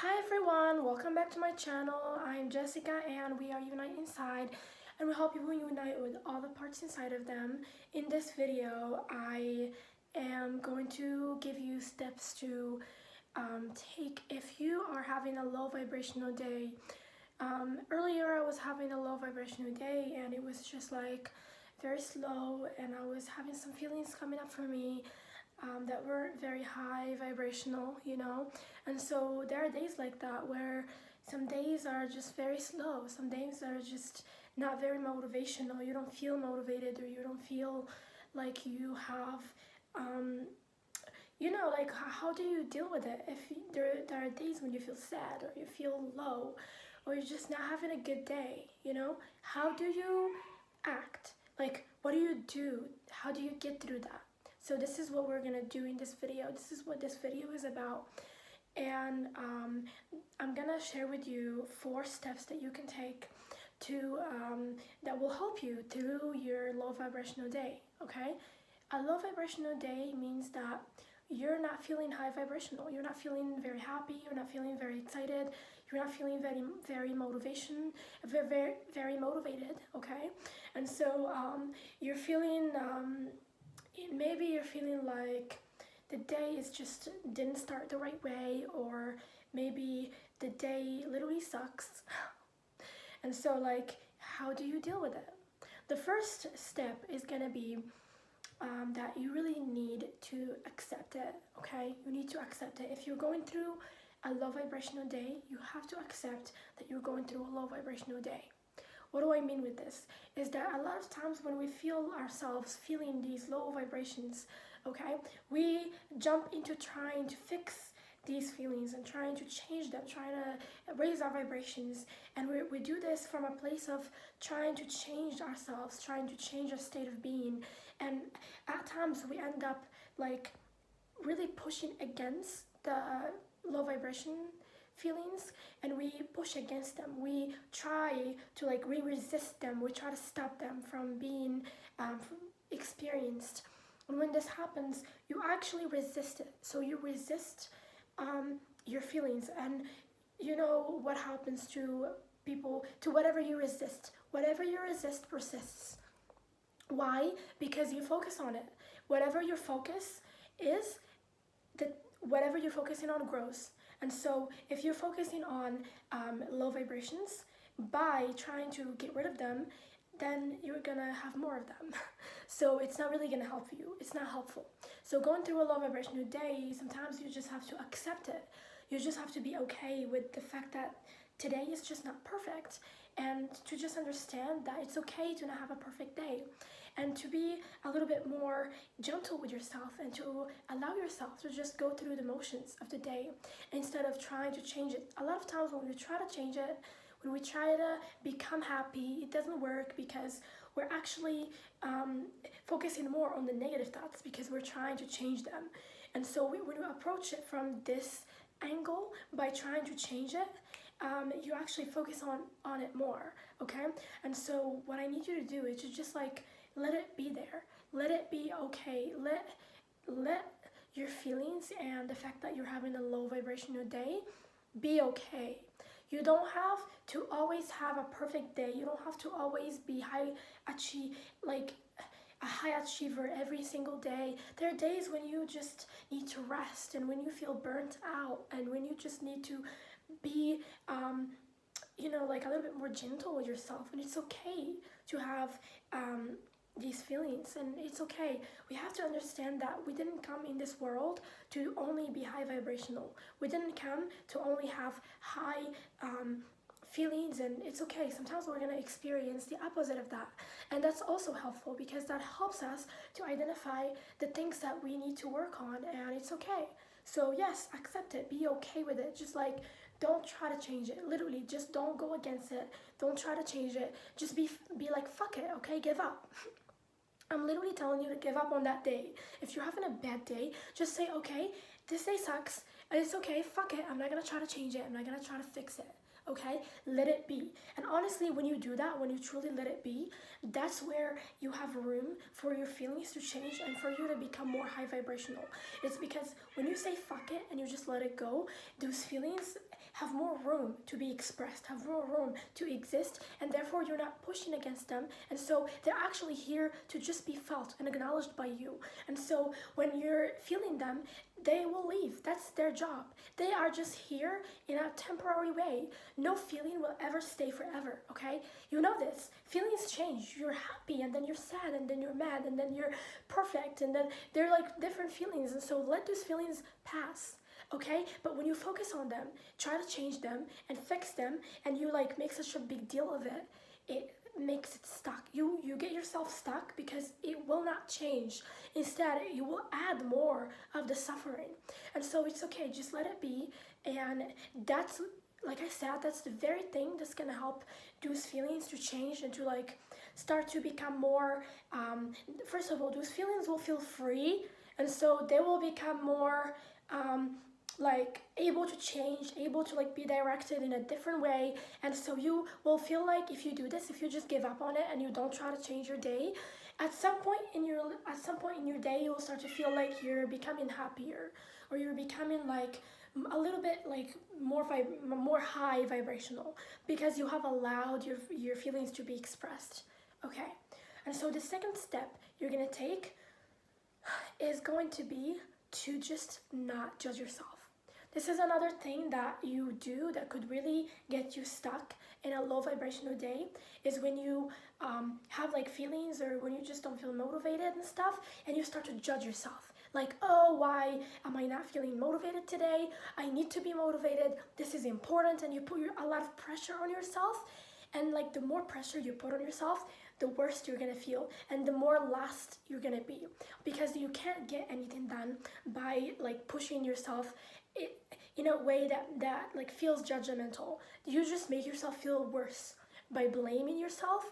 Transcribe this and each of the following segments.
Hi everyone, welcome back to my channel. I'm Jessica and we are Unite Inside, and we help people unite with all the parts inside of them. In this video, I am going to give you steps to take if you are having a low vibrational day. Earlier I was having a low vibrational day and it was just like very slow, and I was having some feelings coming up for me that were very high vibrational, and so there are days like that where some days are just very slow, some days are just not very motivational. You don't feel motivated, or you don't feel like you have like how do you deal with it if there are days when you feel sad or you feel low or you're just not having a good day? How do you act? Like, what do you do? How do you get through that? So this is what we're gonna do in this video. This is what this video is about. And I'm gonna share with you 4 steps that you can take to that will help you through your low vibrational day. Okay, a low vibrational day means that you're not feeling high vibrational. You're not feeling very happy. You're not feeling very excited. You're not feeling very motivated. Okay, and so you're feeling maybe you're feeling like the day is just didn't start the right way, or maybe the day literally sucks. And so, like, how do you deal with it? The first step is gonna be that you really need to accept it. Okay, you need to accept it. If you're going through a low vibrational day, you have to accept that you're going through a low vibrational day. What do I mean with this? Is that a lot of times when we feel ourselves feeling these low vibrations, okay, we jump into trying to fix these feelings and trying to change them, trying to raise our vibrations. And we do this from a place of trying to change ourselves, trying to change our state of being. And at times we end up like really pushing against the low vibration feelings, and we push against them. We try to we resist them. We try to stop them from being experienced. And when this happens, you actually resist it. So you resist your feelings, and you know what happens to people, to whatever you resist. Whatever you resist persists. Why? Because you focus on it. Whatever your focus is, whatever you're focusing on grows. And so if you're focusing on low vibrations, by trying to get rid of them, then you're gonna have more of them. So it's not really gonna help you. It's not helpful. So going through a low vibrational day, sometimes you just have to accept it. You just have to be okay with the fact that today is just not perfect, and to just understand that it's okay to not have a perfect day, and to be a little bit more gentle with yourself, and to allow yourself to just go through the motions of the day instead of trying to change it. A lot of times when we try to change it, when we try to become happy, it doesn't work because we're actually focusing more on the negative thoughts because we're trying to change them. And so when you approach it from this angle, by trying to change it, you actually focus on it more, okay? And so what I need you to do is to just let it be there. Let it be okay. Let your feelings and the fact that you're having a low vibrational day be okay. You don't have to always have a perfect day. You don't have to always be a high achiever every single day. There are days when you just need to rest, and when you feel burnt out, and when you just need to be a little bit more gentle with yourself. And it's okay to have these feelings, and it's okay. We have to understand that we didn't come in this world to only be high vibrational. We didn't come to only have high feelings, and it's okay. Sometimes we're gonna experience the opposite of that, and that's also helpful because that helps us to identify the things that we need to work on, and it's okay. So yes, accept it, be okay with it. Just don't try to change it. Literally, just don't go against it. Don't try to change it. Just be like, fuck it, okay? Give up. I'm literally telling you to give up on that day. If you're having a bad day, just say, okay, this day sucks, and it's okay, fuck it. I'm not gonna try to change it. I'm not gonna try to fix it. Okay, let it be. And honestly, when you do that, when you truly let it be, that's where you have room for your feelings to change and for you to become more high vibrational. It's because when you say fuck it and you just let it go, those feelings have more room to be expressed, have more room to exist, and therefore you're not pushing against them. And so they're actually here to just be felt and acknowledged by you. And so when you're feeling them, they will leave. That's their job. They are just here in a temporary way. No feeling will ever stay forever, okay? You know this. Feelings change. You're happy, and then you're sad, and then you're mad, and then you're perfect, and then they're like different feelings. And so let those feelings pass, okay? But when you focus on them, try to change them and fix them, and you like make such a big deal of it, it makes it stuck. You get yourself stuck because it will not change. Instead, you will add more of the suffering. And so it's okay, just let it be. And that's, like I said, that's the very thing that's gonna help those feelings to change and to like start to become more, first of all, those feelings will feel free, and so they will become more like able to change, able to like be directed in a different way. And so you will feel like if you do this, if you just give up on it and you don't try to change your day, at some point in your day you will start to feel like you're becoming happier, or you're becoming like a little bit like more high vibrational, because you have allowed your feelings to be expressed, okay? And so the second step you're gonna take is going to be to just not judge yourself. This is another thing that you do that could really get you stuck in a low vibrational day, is when you have like feelings, or when you just don't feel motivated and stuff, and you start to judge yourself. Like, oh, why am I not feeling motivated today? I need to be motivated. This is important. And you put a lot of pressure on yourself. And like the more pressure you put on yourself, the worse you're gonna feel, and the more lost you're gonna be, because you can't get anything done by like pushing yourself in a way that like feels judgmental. You just make yourself feel worse by blaming yourself.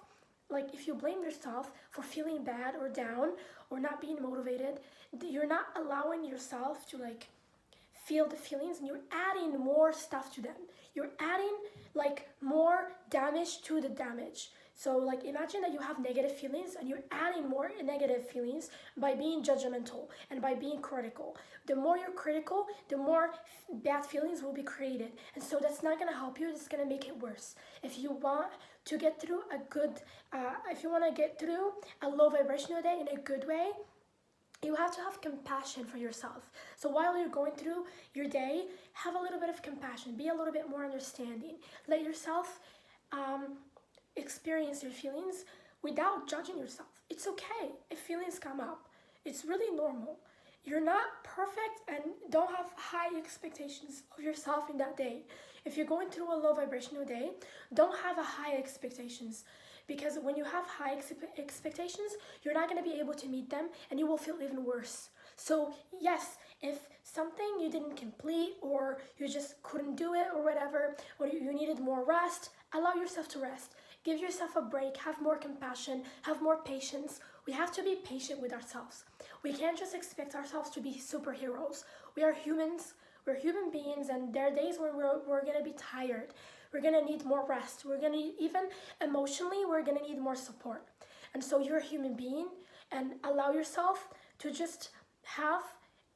Like if you blame yourself for feeling bad or down or not being motivated, you're not allowing yourself to like feel the feelings, and you're adding more stuff to them. You're adding like more damage to the damage. So like imagine that you have negative feelings, and you're adding more negative feelings by being judgmental and by being critical. The more you're critical, the more bad feelings will be created. And so that's not gonna help you, it's gonna make it worse. If you want to get through if you wanna get through a low vibrational day in a good way, you have to have compassion for yourself. So while you're going through your day, have a little bit of compassion, be a little bit more understanding. Let yourself experience your feelings without judging yourself. It's okay if feelings come up. It's really normal. You're not perfect, and don't have high expectations of yourself in that day. If you're going through a low vibrational day, don't have a high expectations, because when you have high expectations, you're not going to be able to meet them, and you will feel even worse. So yes, if something you didn't complete, or you just couldn't do it, or whatever, or you needed more rest, allow yourself to rest. Give yourself a break, have more compassion, have more patience. We have to be patient with ourselves. We can't just expect ourselves to be superheroes. We are humans, we're human beings, and there are days when we're gonna be tired. We're gonna need more rest. We're gonna even emotionally, we're gonna need more support. And so you're a human being, and allow yourself to just have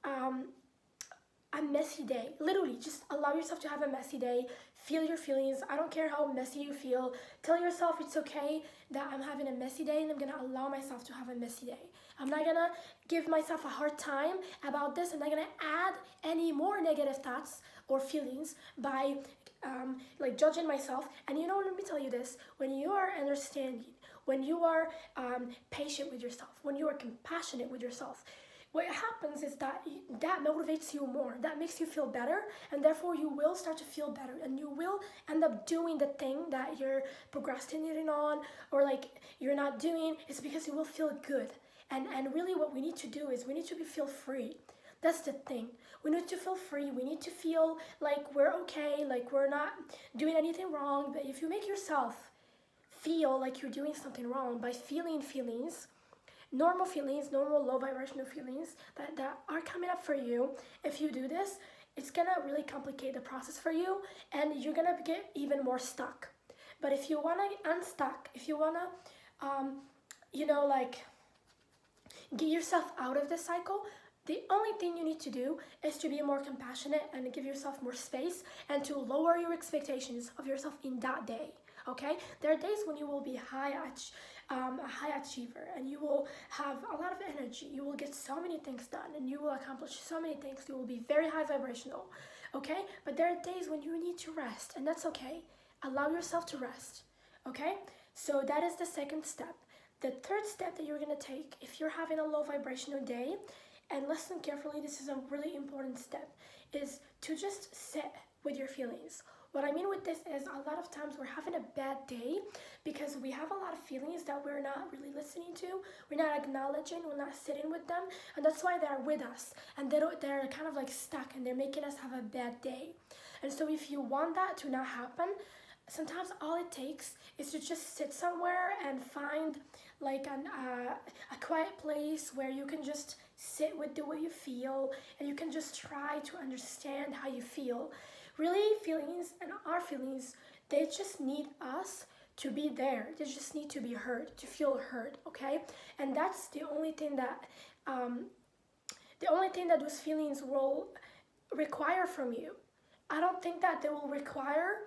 a messy day. Literally, just allow yourself to have a messy day. Feel your feelings. I don't care how messy you feel. Tell yourself it's okay that I'm having a messy day, and I'm gonna allow myself to have a messy day. I'm not gonna give myself a hard time about this. I'm not gonna add any more negative thoughts or feelings by like judging myself. And you know, let me tell you this, when you are understanding, when you are patient with yourself, when you are compassionate with yourself, what happens is that motivates you more. That makes you feel better, and therefore you will start to feel better, and you will end up doing the thing that you're procrastinating on, or like you're not doing. It's because you will feel good. And really what we need to do is we need to feel free. That's the thing. We need to feel free. We need to feel like we're okay, like we're not doing anything wrong. But if you make yourself feel like you're doing something wrong by feeling feelings, normal low vibrational feelings that are coming up for you, if you do this, it's gonna really complicate the process for you, and you're gonna get even more stuck. But if you wanna unstuck, if you wanna like get yourself out of the cycle, The only thing you need to do is to be more compassionate and give yourself more space and to lower your expectations of yourself in that day. Okay, there are days when you will be a high achiever, and you will have a lot of energy. You will get so many things done, and you will accomplish so many things. You will be very high vibrational. Okay, but there are days when you need to rest, and that's okay. Allow yourself to rest. Okay, so that is the second step. The third step that you're gonna take if you're having a low vibrational day, and listen carefully, this is a really important step, is to just sit with your feelings. What I mean with this is a lot of times we're having a bad day because we have a lot of feelings that we're not really listening to, we're not acknowledging, we're not sitting with them, and that's why they're with us, and they're kind of like stuck, and they're making us have a bad day. And so if you want that to not happen, sometimes all it takes is to just sit somewhere and find like a quiet place where you can just sit with the way you feel, and you can just try to understand how you feel. Really, feelings and our feelings, they just need us to be there. They just need to be heard, to feel heard, okay? And that's the only thing that those feelings will require from you. I don't think that they will require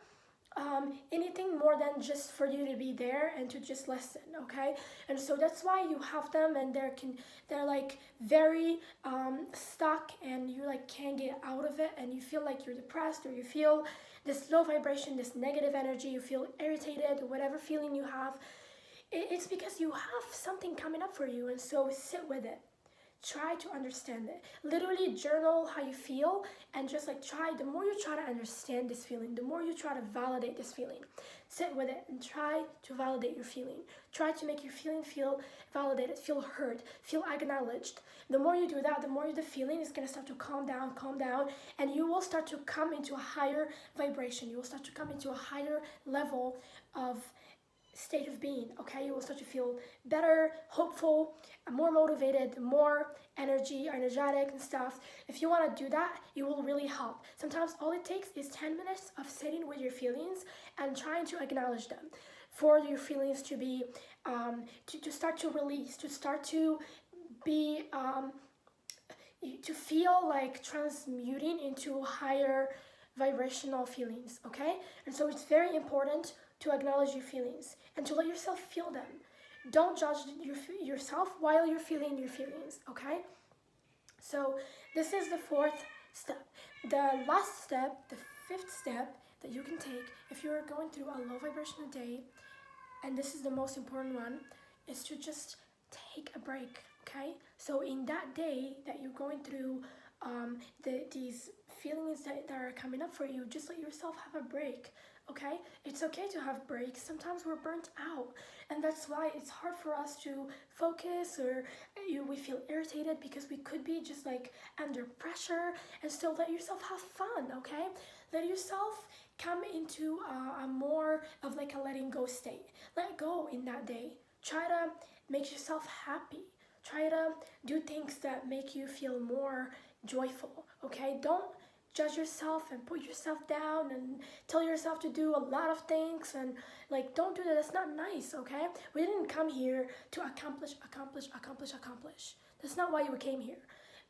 anything more than just for you to be there and to just listen, okay? And so that's why you have them, and they're like very stuck, and you like can't get out of it, and you feel like you're depressed, or you feel this low vibration, this negative energy, you feel irritated, or whatever feeling you have. It's because you have something coming up for you, and so sit with it. Try to understand it. Literally journal how you feel, and just like the more you try to understand this feeling, the more you try to validate this feeling. Sit with it and try to validate your feeling. Try to make your feeling feel validated, feel heard, feel acknowledged. The more you do that, the more the feeling is going to start to calm down, and you will start to come into a higher vibration. You will start to come into a higher level of state of being, okay? You will start to feel better, hopeful, more motivated, more energetic and stuff. If you want to do that, it will really help. Sometimes all it takes is 10 minutes of sitting with your feelings and trying to acknowledge them, for your feelings to be, to start to release, to start to be, to feel like transmuting into higher vibrational feelings, okay? And so it's very important to acknowledge your feelings and to let yourself feel them. Don't judge yourself while you're feeling your feelings, okay? So this is the fourth step. The last step, the fifth step that you can take if you're going through a low vibrational day, and this is the most important one, is to just take a break, okay? So in that day that you're going through these feelings that are coming up for you, just let yourself have a break. Okay, it's okay to have breaks. Sometimes we're burnt out, and that's why it's hard for us to focus, or we feel irritated because we could be just like under pressure. And still let yourself have fun, okay? Let yourself come into a more of like a letting go state. Let go in that day. Try to make yourself happy. Try to do things that make you feel more joyful, okay? Don't judge yourself and put yourself down and tell yourself to do a lot of things, and like don't do that. That's not nice, okay? We didn't come here to accomplish. That's not why we came here.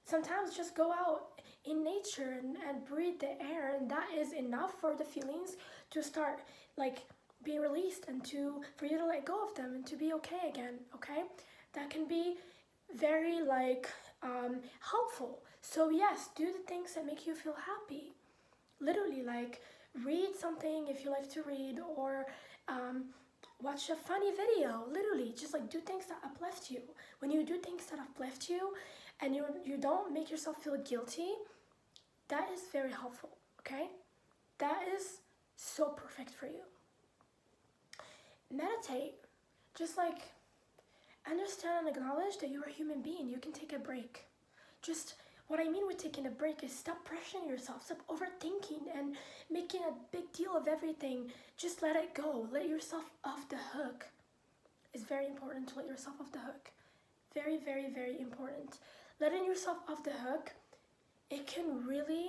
Sometimes just go out in nature and breathe the air, and that is enough for the feelings to start like being released, and for you to let go of them and to be okay again, okay? That can be very like helpful. So yes, do the things that make you feel happy. Literally, like read something if you like to read, or watch a funny video. Literally, just like do things that uplift you. When you do things that uplift you, and you don't make yourself feel guilty, that is very helpful, okay? That is so perfect for you. Meditate. Just like understand and acknowledge that you're a human being. You can take a break. Just what I mean with taking a break is stop pressuring yourself, stop overthinking and making a big deal of everything. Just let it go. Let yourself off the hook. It's very important to let yourself off the hook. Very, very, very important. Letting yourself off the hook, it can really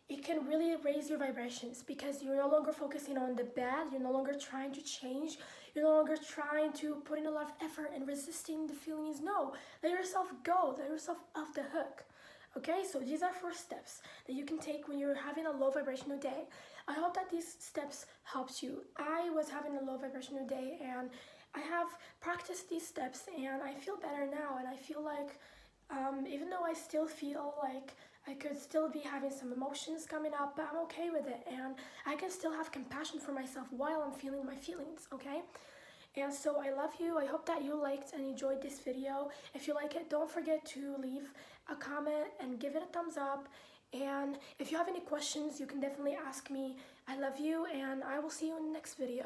it can really raise your vibrations because you're no longer focusing on the bad, you're no longer trying to change, you're no longer trying to put in a lot of effort and resisting the feelings. No, let yourself go, let yourself off the hook. Okay, so these are 4 steps that you can take when you're having a low vibrational day. I hope that these steps helped you. I was having a low vibrational day and I have practiced these steps and I feel better now, and I feel like even though I still feel like I could still be having some emotions coming up, but I'm okay with it, and I can still have compassion for myself while I'm feeling my feelings, okay? And so I love you. I hope that you liked and enjoyed this video. If you like it, don't forget to leave a comment and give it a thumbs up. And if you have any questions, you can definitely ask me. I love you, and I will see you in the next video.